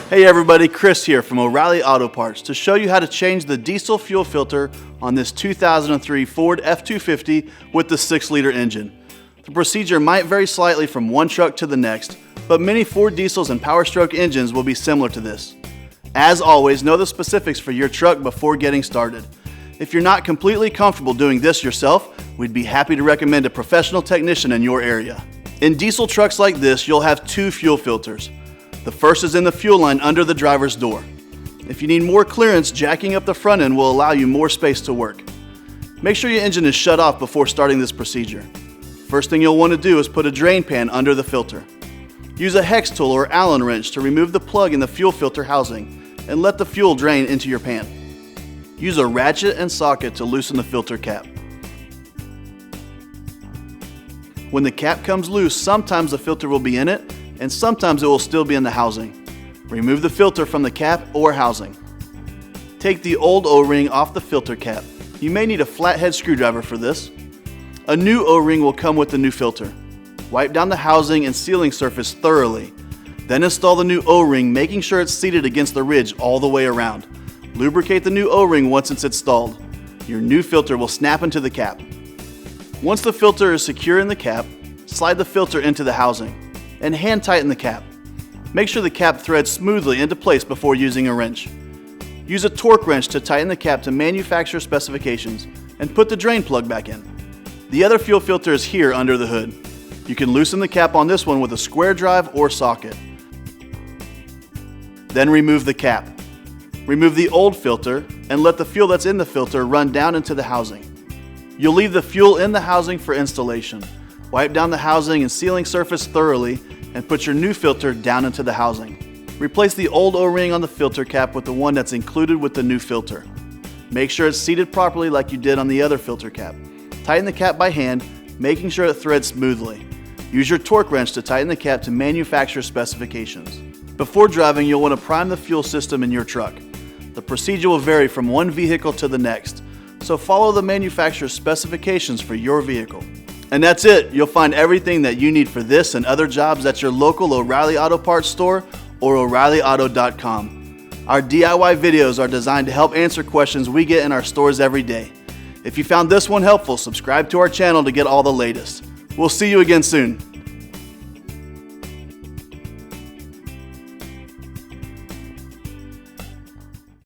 Hey everybody, Chris here from O'Reilly Auto Parts to show you how to change the diesel fuel filter on this 2003 Ford F-250 with the 6-liter engine. The procedure might vary slightly from one truck to the next, but many Ford diesels and Power Stroke engines will be similar to this. As always, know the specifics for your truck before getting started. If you're not completely comfortable doing this yourself, we'd be happy to recommend a professional technician in your area. In diesel trucks like this, you'll have two fuel filters. The first is in the fuel line under the driver's door. If you need more clearance, jacking up the front end will allow you more space to work. Make sure your engine is shut off before starting this procedure. First thing you'll want to do is put a drain pan under the filter. Use a hex tool or Allen wrench to remove the plug in the fuel filter housing and let the fuel drain into your pan. Use a ratchet and socket to loosen the filter cap. When the cap comes loose, sometimes the filter will be in it and sometimes it will still be in the housing. Remove the filter from the cap or housing. Take the old O-ring off the filter cap. You may need a flathead screwdriver for this. A new O-ring will come with the new filter. Wipe down the housing and sealing surface thoroughly. Then install the new O-ring, making sure it's seated against the ridge all the way around. Lubricate the new O-ring once it's installed. Your new filter will snap into the cap. Once the filter is secure in the cap, slide the filter into the housing and hand tighten the cap. Make sure the cap threads smoothly into place before using a wrench. Use a torque wrench to tighten the cap to manufacturer specifications and put the drain plug back in. The other fuel filter is here under the hood. You can loosen the cap on this one with a square drive or socket. Then remove the cap. Remove the old filter and let the fuel that's in the filter run down into the housing. You'll leave the fuel in the housing for installation. Wipe down the housing and sealing surface thoroughly and put your new filter down into the housing. Replace the old O-ring on the filter cap with the one that's included with the new filter. Make sure it's seated properly like you did on the other filter cap. Tighten the cap by hand, making sure it threads smoothly. Use your torque wrench to tighten the cap to manufacturer specifications. Before driving, you'll want to prime the fuel system in your truck. The procedure will vary from one vehicle to the next, so follow the manufacturer's specifications for your vehicle. And that's it. You'll find everything that you need for this and other jobs at your local O'Reilly Auto Parts store or O'ReillyAuto.com. Our DIY videos are designed to help answer questions we get in our stores every day. If you found this one helpful, subscribe to our channel to get all the latest. We'll see you again soon.